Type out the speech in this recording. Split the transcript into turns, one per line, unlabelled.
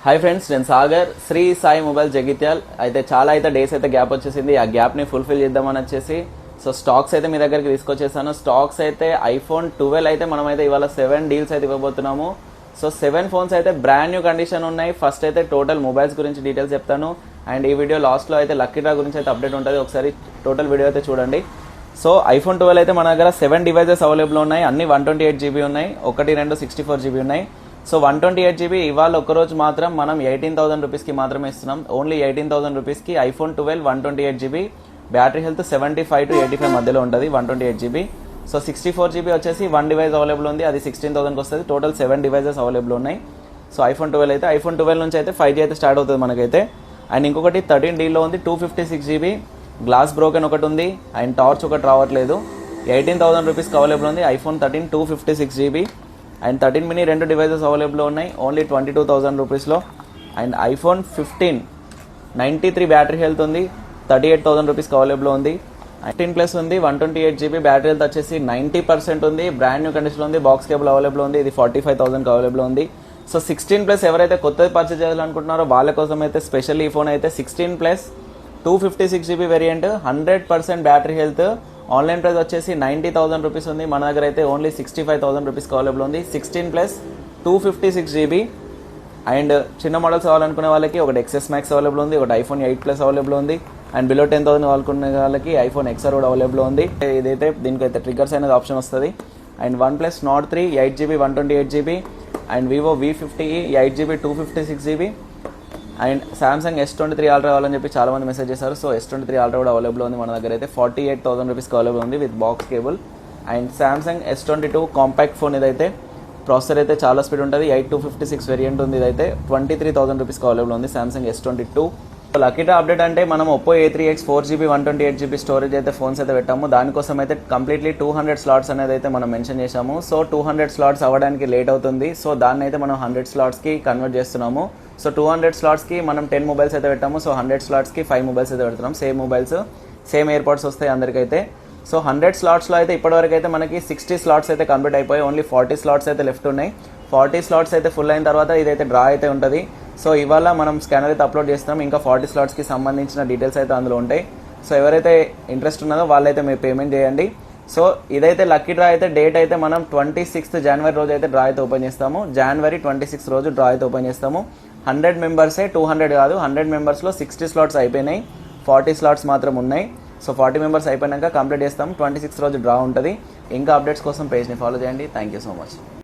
Hi friends, నేను Sagar. Shri Sai mobile Jagtial. అయితే చాలా డేస్ అయితే గ్యాప్ వచ్చేసింది. ఆ గ్యాప్ని ఫుల్ఫిల్ చేద్దామని వచ్చేసి స్టాక్స్ అయితే మీ దగ్గరికి తీసుకొచ్చేసాను. స్టాక్స్ అయితే ఐఫోన్ 12 అయితే మనమైతే ఇవాళ 7 డీల్స్ అయితే ఇవ్వబోతున్నాము. 7 ఫోన్స్ అయితే బ్రాండ్ న్యూ కండిషన్ ఉన్నాయి. ఫస్ట్ అయితే టోటల్ మొబైల్స్ గురించి డీటెయిల్స్ చెప్తాను. అండ్ ఈ వీడియో లాస్ట్లో అయితే లక్కీ డ్రా గురించి అయితే అప్డేట్ ఉంటుంది. ఒకసారి టోటల్ వీడియో అయితే చూడండి. ఐఫోన్ 12 అయితే మన దగ్గర 7 డివైజెస్ అవైలబుల్ ఉన్నాయి. అన్ని 128 GB ఉన్నాయి. 2 64 GB ఉన్నాయి. 128 GB ఇవాళ ఒక్కరోజు మాత్రం మనం 18,000 రూపీస్కి మాత్రమే ఇస్తున్నాం. ఓన్లీ 18,000 రూపీస్కి iPhone 12 128 GB. Battery health 75 to 85 మధ్యలో ఉంటుంది. 128 GB. 64 GB వచ్చేసి 1 డివైస్ అవైలబుల్ ఉంది. అది 16,000కి వస్తుంది. టోటల్ 7 డివైజెస్ అవైలబుల్ ఉన్నాయి. ఐఫోన్ 12 అయితే ఐఫోన్ 12 నుంచి అయితే 5G అయితే స్టార్ట్ అవుతుంది మనకైతే. అండ్ ఇంకొకటి 13Dలో ఉంది. 256 GB. గ్లాస్ బ్రోకెన్ ఒకటి ఉంది. అండ్ టార్చ్ ఒకటి రావట్లేదు. 18,000 రూపీస్కి అవైలబుల్ ఉంది. IPhone 13 256 GB. And 13 mini 2 devices available ఉన్నాయి. ఓన్లీ 22,000 రూపీస్లో. అండ్ ఐఫోన్ 15 93 బ్యాటరీ హెల్త్ ఉంది. 38,000 రూపీస్కి అవైలబుల్ ఉంది. 18+ ఉంది. 128 GB బ్యాటరీ హెల్త్ వచ్చేసి 90% ఉంది. బ్రాండ్ న్యూ కండిషన్ ఉంది. బాక్స్ కేబుల్ అవైలబుల్ ఉంది. ఇది 45,000కి అవైలబుల్ ఉంది. 16+ ఎవరైతే కొత్తది పర్చేజ్ చేయాలనుకుంటున్నారో వాళ్ళ కోసం అయితే స్పెషల్ ఈ ఫోన్ అయితే 16+ 256 GB variant, 100% battery health. Online price వచ్చేసి 90,000 రూపీస్ ఉంది. మన దగ్గర అయితే ఓన్లీ 65,000 రూపీస్కి అవైలబుల్ ఉంది. 16+ 256 GB. అండ్ చిన్న మోడల్స్ కావాలనుకునే వాళ్ళకి ఒకటి XS Max అవైలబుల్ ఉంది. ఒకటి ఐఫోన్ 8+ అవైలబుల్ ఉంది. అండ్ బిలో 10,000 కావాలనుకునే వాళ్ళకి ఐఫోన్ XR కూడా అవైలబుల్ ఉంది. ఇదైతే దీనికైతే ట్రిగ్గర్స్ అనేది ఆప్షన్ వస్తుంది. And OnePlus Nord 3 8GB 128 GB. And Vivo V50e 8GB 256 GB. And Samsung S23 Ultra కావాలని చెప్పి చాలా మంది మెసేజ్ చేశారు. S23 Ultra కూడా అవైలబుల్ ఉంది మన దగ్గర అయితే. 48,000 రూపీస్కి అవైలబుల్ ఉంది with box cable. And Samsung S22 compact phone ఇదైతే. ప్రాసెసర్ అయితే చాలా స్పీడ్ ఉంటుంది. 8256 వేరియంట్ ఉంది. ఇదైతే 23,000 రూపీస్కి అవైలబుల్ ఉంది Samsung S22. Lucky draw update అంటే మనం Oppo A3X 4GB 128 GB storage అయితే ఫోన్స్ అయితే పెట్టాము. దానికోసం అయితే కంప్లీట్లీ 200 స్లాట్స్ అనేది అయితే మనం మెన్షన్ చేసాము. 200 స్లాట్స్ అవ్వడానికి లేట్ అవుతుంది. దాన్ని అయితే మనం 100 స్లాట్స్కి కన్వర్ట్ చేస్తున్నాము. 200 స్లాట్స్కి మనం 10 మొబైల్స్ అయితే పెట్టాము. 100 స్లాట్స్కి 5 మొబైల్స్ అయితే పెడుతున్నాం. సేమ్ మొబైల్స్, సేమ్ ఎయిర్పాడ్స్ వస్తాయి అందరికైతే. 100 స్లాట్స్లో అయితే ఇప్పటివరకు అయితే మనకి 60 స్లాట్స్ అయితే కంప్లీట్ అయిపోయి ఓన్లీ 40 స్లాట్స్ అయితే లెఫ్ట్ ఉన్నాయి. 40 స్లాట్స్ అయితే ఫుల్ అయిన తర్వాత ఇదైతే డ్రా అయితే ఉంటుంది. ఇవాళ మనం స్కానర్ అయితే అప్లోడ్ చేస్తున్నాం. ఇంకా 40 స్లాట్స్కి సంబంధించిన డీటెయిల్స్ అయితే అందులో ఉంటాయి. ఎవరైతే ఇంట్రెస్ట్ ఉన్నదో వాళ్ళైతే మీరు పేమెంట్ చేయండి. ఇదైతే లక్కీ డ్రా అయితే డేట్ అయితే మనం 26th January రోజు అయితే డ్రా అయితే ఓపెన్ చేస్తాము. January 26 రోజు డ్రా అయితే ఓపెన్ చేస్తాము. 100 మెంబర్సే, 200 కాదు. 100 మెంబర్స్లో 60 స్లాట్స్ అయిపోయినాయి. 40 స్లాట్స్ మాత్రం ఉన్నాయి. 40 మెంబర్స్ అయిపోయినాక కంప్లీట్ చేస్తాము. 26 రోజు డ్రా ఉంటుంది. ఇంకా అప్డేట్స్ కోసం పేజ్ని ఫాలో చేయండి. Thank you so much.